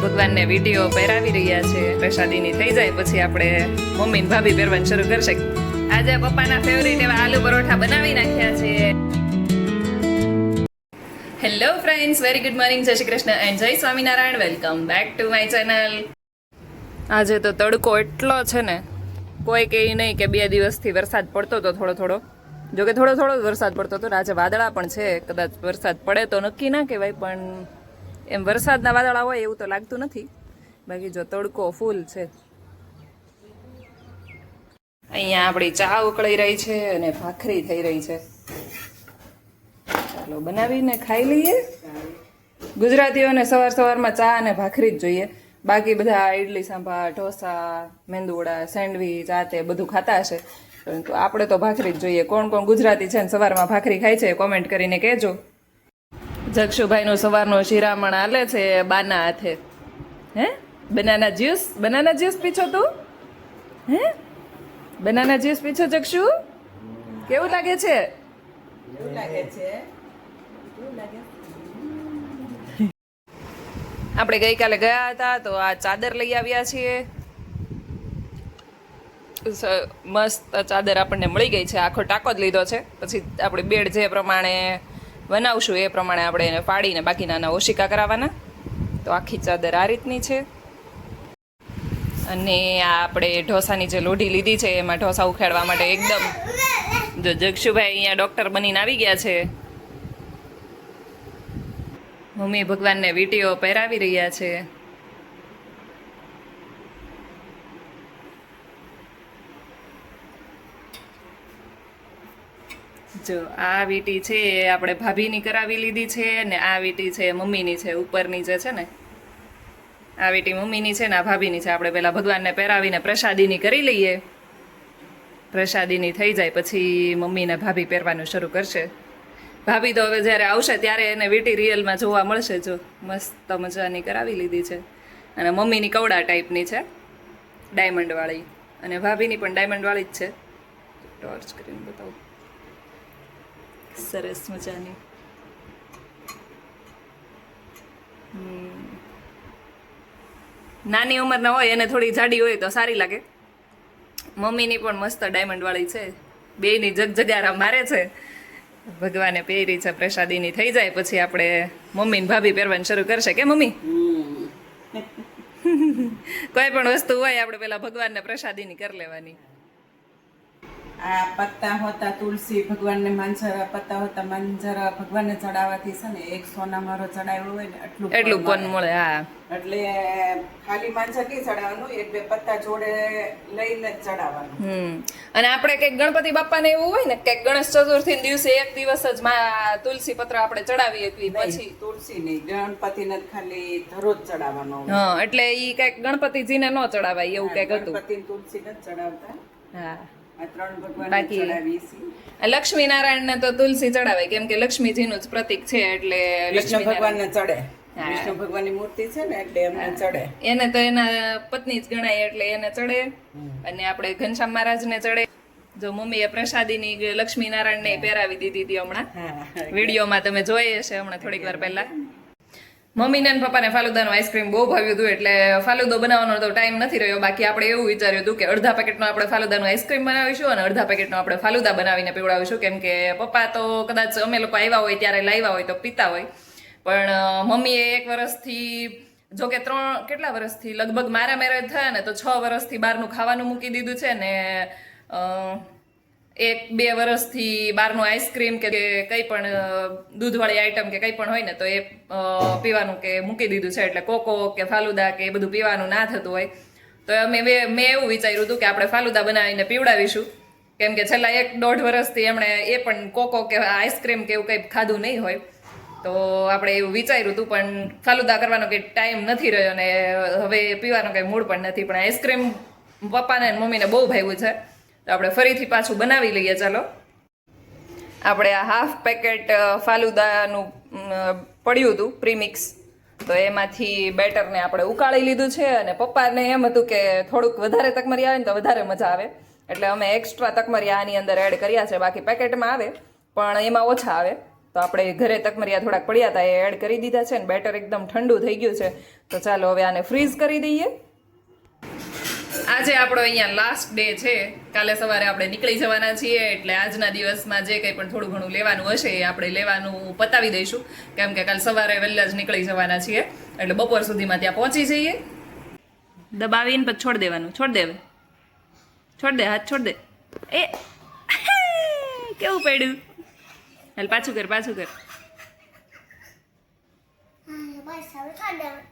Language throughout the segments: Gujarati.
ભગવાનને વિડીયો પહેરાવી રહ્યા છે. પ્રસાદીની થઈ જાય પછી આપણે મમ્મી ને ભાભી પહેરવાનું શરૂ કરશે. આજે પપ્પાના ફેવરિટ એવા આલુ પરોઠા બનાવી નાખ્યા છે. Hello friends, very good morning, જય શ્રી કૃષ્ણ એન્ડ જય Swaminarayan. Welcome back to my channel. આજે તો તડકો એટલો છે ને, કોઈ કહે નહીં કે 2 દિવસથી વરસાદ પડતો હતો થોડો. જોકે થોડો વરસાદ પડતો હતો. આજે વાદળા પણ છે, કદાચ વરસાદ પડે તો નક્કી ના કહેવાય, પણ એમ વરસાદના વાદળા હોય એવું તો લાગતું નથી. બાકી જો તડકો ફૂલ છે. અહીંયા આપણી ચા ઉકળી રહી છે અને ભાખરી થઈ રહી છે. ચાલો બનાવીને ખાઈ લઈએ. ગુજરાતીઓને સવારમાં ચા અને ભાખરી જ જોઈએ. બાકી બધા ઇડલી સાંભાર, ઢોસા, મેંદુવડા, સેન્ડવીચ આ તે બધું ખાતા હશે, પરંતુ આપણે તો ભાખરી જ જોઈએ. કોણ ગુજરાતી છે ને સવારમાં ભાખરી ખાય છે કોમેન્ટ કરીને કહેજો. જક્ષુભાઈનું સવારનું શિરામણ હાલે છે બાના હાથે. હે બનાના જ્યુસ પીછો તું? હે બનાના જ્યુસ પીછો જક્ષુ? કેવું લાગે છે? આપણે ગઈકાલે ગયા હતા તો આ ચાદર લઈ આવ્યા છીએ. મસ્ત ચાદર આપણને મળી ગઈ છે. આખો ટાંકો જ લીધો છે. પછી આપણે બેડ જે પ્રમાણે બનાવશું એ પ્રમાણે આપણે એને ફાડીને બાકીના ઓશિકા કરાવવાના. તો આખી ચાદર આ રીતની છે. અને આ આપણે ઢોસાની જે લોઢી લીધી છે એમાં ઢોસા ઉખાડવા માટે એકદમ જો જક્ષુભાઈ અહીંયા ડૉક્ટર બનીને આવી ગયા છે. મમ્મી ભગવાનને વિડીયો પહેરાવી રહ્યા છે. જો આ વીટી છે એ આપણે ભાભીની કરાવી લીધી છે, ને આ વીટી છે મમ્મીની છે. ઉપરની જે છે ને આ વીટી મમ્મીની છે ને આ ભાભીની છે. આપણે પહેલાં ભગવાનને પહેરાવીને પ્રસાદીની કરી લઈએ. પ્રસાદીની થઈ જાય પછી મમ્મીને ભાભી પહેરવાનું શરૂ કરશે. ભાભી તો હવે જ્યારે આવશે ત્યારે એને વીટી રિયલમાં જોવા મળશે. જો મસ્ત મજાની કરાવી લીધી છે. અને મમ્મીની કવડા ટાઈપની છે, ડાયમંડવાળી, અને ભાભીની પણ ડાયમંડવાળી જ છે. ટોર્ચ કરીને બતાવું. સરસ મજાની. નાની ઉંમરના હોય એને થોડી જાડી હોય તો સારી લાગે. મમ્મીની પણ મસ્ત ડાયમંડવાળી છે. બેયની જગજગારા મારે છે. ભગવાને પહેરી છે. પ્રસાદીની થઈ જાય પછી આપણે મમ્મી ને ભાભી પહેરવાનું શરૂ કરશે. કે મમ્મી? કોઈ પણ વસ્તુ હોય આપણે પેલા ભગવાનને પ્રસાદીની કરી લેવાની. આ પત્તા હોતા તુલસી ભગવાનને માંજરા, પત્તા હોતા માંજરા ભગવાનને ચડાવવાથી છે ને એક સોના મારો ચડાવ્યો હોય ને એટલું પણ મળે. હા, એટલે ખાલી માંજર નહીં ચડાવવાનું, 1-2 પત્તા જોડે લઈને જ ચડાવવાનું. અને આપણે કઈક ગણપતિ બાપાને એવું હોય ને કે ગણેશ ચતુર્થી દિવસે એક દિવસ જ તુલસી પત્ર આપણે ચડાવીએ. પછી તુલસી નહીં, ગણપતિને ખાલી ધરો જ ચડાવવાનો. હા, એટલે ઈ કઈક ગણપતિજીને ન ચડાવાય એવું કઈક હતું. ગણપતિને તુલસીને જ ચડાવતા. હા, બાકી લક્ષ્મી નારાયણ ને તો તુલસી ચડાવાય, કેમ કે લક્ષ્મીજીનું જ પ્રતીક છે. એટલે લક્ષ્મી ભગવાનને ચડે. વિષ્ણુ ભગવાનની મૂર્તિ છે ને એટલે એમને ચડે. એને તો એના પત્ની જ ગણાય એટલે એને ચડે. અને આપણે ઘનશ્યામ મહારાજને ચડે. જો મમ્મીએ પ્રસાદીની લક્ષ્મી નારાયણને પહેરાવી દીધી હતી હમણાં વિડીયોમાં, તમે જોઈ હશે હમણાં થોડીક વાર પહેલા. મમ્મીને અને પપ્પાને ફાલુદાનું આઈસ્ક્રીમ બહુ ભાવ્યું હતું, એટલે ફાલુદો બનાવવાનો તો ટાઈમ નથી રહ્યો. બાકી આપણે એવું વિચાર્યું હતું કે અડધા પેકેટનો આપણે ફાલુદાનું આઈસ્ક્રીમ બનાવીશું અને અડધા પેકેટનો આપણે ફાલુદા બનાવીને પીવડાવીશું. કેમ કે પપ્પા તો કદાચ અમે લોકો આવ્યા હોય ત્યારે લાવ્યા હોય તો પીતા હોય, પણ મમ્મીએ 1 વર્ષથી, જો કે કેટલા વર્ષથી, લગભગ મારા મેરેજ થયા ને તો 6 વર્ષથી બહારનું ખાવાનું મૂકી દીધું છે ને 1-2 વર્ષથી બહારનું આઈસ્ક્રીમ કે કંઈ પણ દૂધવાળી આઈટમ કે કંઈ પણ હોય ને તો એ પીવાનું કે મૂકી દીધું છે. એટલે કોકો કે ફાલુદા કે એ બધું પીવાનું ના થતું હોય તો મેં એવું વિચાર્યું હતું કે આપણે ફાલુદા બનાવીને પીવડાવીશું. કેમ કે છેલ્લા 1-1.5 વર્ષથી એમણે એ પણ કોકો કે આઈસ્ક્રીમ કે એવું કંઈ ખાધું નહીં હોય, તો આપણે એવું વિચાર્યું હતું. પણ ફાલુદા કરવાનો કંઈ ટાઈમ નથી રહ્યો અને હવે પીવાનો કંઈ મૂડ પણ નથી. પણ આઈસ્ક્રીમ પપ્પાને અને મમ્મીને બહુ ભાવ્યું છે, તો આપણે ફરીથી પાછું બનાવી લઈએ. ચાલો, આપણે આ હાફ પેકેટ ફાલુદાનું પડ્યું હતું પ્રીમિક્સ, તો એમાંથી બેટરને આપણે ઉકાળી લીધું છે. અને પપ્પાને એમ હતું કે થોડુંક વધારે તકમરી આવે ને તો વધારે મજા આવે, એટલે અમે એક્સ્ટ્રા તકમરી આની અંદર એડ કર્યા છે. બાકી પેકેટમાં આવે પણ એમાં ઓછા આવે. તો આપણે ઘરે તકમરિયા થોડાક પડ્યા હતા એ એડ કરી દીધા છે ને બેટર એકદમ ઠંડુ થઈ ગયું છે. તો ચાલો હવે આને ફ્રીઝ કરી દઈએ. આજે આપણો અહીંયા લાસ્ટ ડે છે. કાલે સવારે આપણે નીકળી જવાના છીએ, એટલે આજના દિવસમાં જે કંઈ પણ થોડું ઘણું લેવાનું હશે એ આપણે લેવાનું પતાવી દઈશું, કેમ કે કાલ સવારે વહેલા જ નીકળી જવાના છીએ, એટલે બપોર સુધીમાં ત્યાં પહોંચી જઈએ. દબાવીને પછી છોડ દેવાનું. છોડ દે હાથ છોડ દે. એ કેવું પડ્યું? હાલ પાછું કર.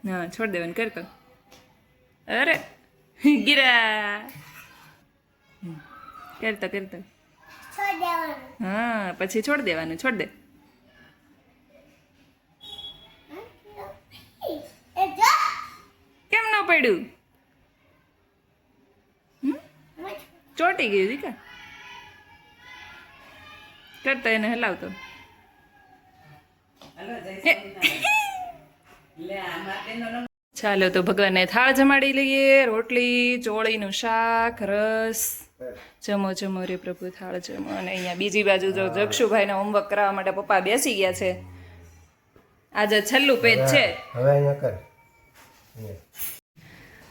હા છોડ દેવાનું. કર. અરે ગીરા કરતા હા પછી છોડ દેવાનું. છોડ દે. કેમ ન પડ્યું? ચોટી ગયું દીકા. કરતા એને હલાવતો. ચાલો તો ભગવાનને થાળ જમાડી લઈએ. રોટલી, ચોળીનું શાક, રસ. જમો રે પ્રભુ, થાળ જમો. અને અહીંયા બીજી બાજુ જો જક્ષુભાઈને હોમવર્ક કરાવવા માટે પપ્પા બેસી ગયા છે. આજે છેલ્લું પેજ છે.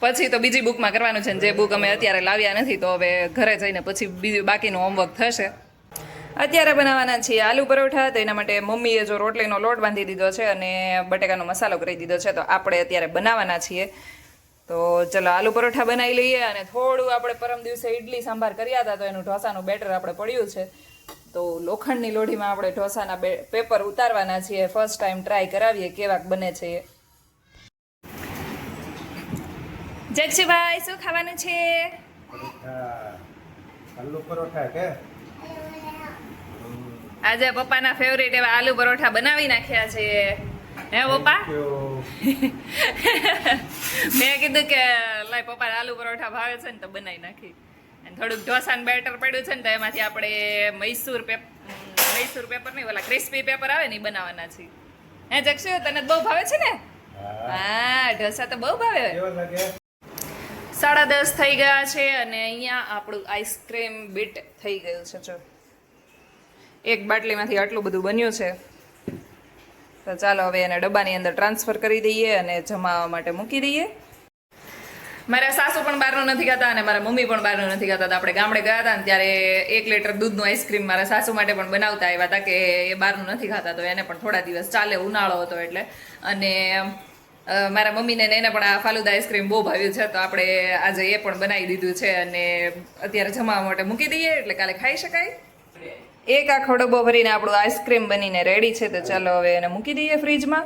પછી તો બીજી બુકમાં કરવાનું છે, જે બુક અમે અત્યારે લાવ્યા નથી, તો હવે ઘરે જઈને પછી બીજું બાકીનું હોમવર્ક થશે. અત્યારે બનાવવાના છીએ આલુ પરોઠા. તો એના માટે મમ્મીએ જો રોટલીનો લોટ બાંધી દીધો છે અને બટેકાનો મસાલો કરી દીધો છે, તો આપણે અત્યારે બનાવવાના છીએ. તો ચલો આલુ પરોઠા બનાવી લઈએ. અને થોડું આપણે પરમ દિવસે ઇડલી સાંભાર કર્યા હતા, તો એનું ઢોસાનું બેટર આપણે પડ્યું છે. તો લોખંડની લોઢીમાં આપણે ઢોસાના પેપર ઉતારવાના છીએ. ફર્સ્ટ ટાઈમ ટ્રાય કરાવીએ કેવાક બને છે. જક્ષુભાઈ શું ખાવાનું છે? આલુ પરોઠા કે આજે પપ્પાના ફેવરેટ એવા આલુ પરોઠા બનાવી નાખ્યા છે. હે પપ્પા? મેં કીધું કે લાય પપ્પા આલુ પરોઠા ભાવે છે ને તો બનાવી નાખી. અને થોડુંક ઢોસાનું બેટર પડ્યું છે ને, તો એમાંથી આપણે મૈસૂર પેપર નહીં, ઓલા ક્રિસ્પી પેપર આવે ને એ બનાવવાના છે. હે જક્ષુ, તને બહુ ભાવે છે ને? હા ઢોસા તો બહુ ભાવે. 10:30 થઈ ગયા છે અને અહીંયા આપણું આઈસ્ક્રીમ બીટ થઈ ગયું છે. જો એક બાટલીમાંથી આટલું બધું બન્યું છે. તો ચાલો હવે એને ડબ્બાની અંદર ટ્રાન્સફર કરી દઈએ અને જમાવવા માટે મૂકી દઈએ. મારા સાસુ પણ બહારનું નથી ખાતા અને મારા મમ્મી પણ બહારનું નથી ખાતા. તો આપણે ગામડે ગયા હતા ને ત્યારે 1 લીટર દૂધનું આઈસ્ક્રીમ મારા સાસુ માટે પણ બનાવતા આવ્યા હતા, કે એ બહારનું નથી ખાતા, તો એને પણ થોડા દિવસ ચાલે, ઉનાળો હતો એટલે. અને મારા મમ્મીને એને પણ આ ફાલુદા આઈસ્ક્રીમ બહુ ભાવ્યું છે, તો આપણે આજે એ પણ બનાવી દીધું છે અને અત્યારે જમાવવા માટે મૂકી દઈએ, એટલે કાલે ખાઈ શકાય. એક આખો ડબ્બો ભરીને આપણું આઈસ્ક્રીમ બનીને રેડી છે. તો ચાલો હવે એને મૂકી દઈએ ફ્રીજમાં.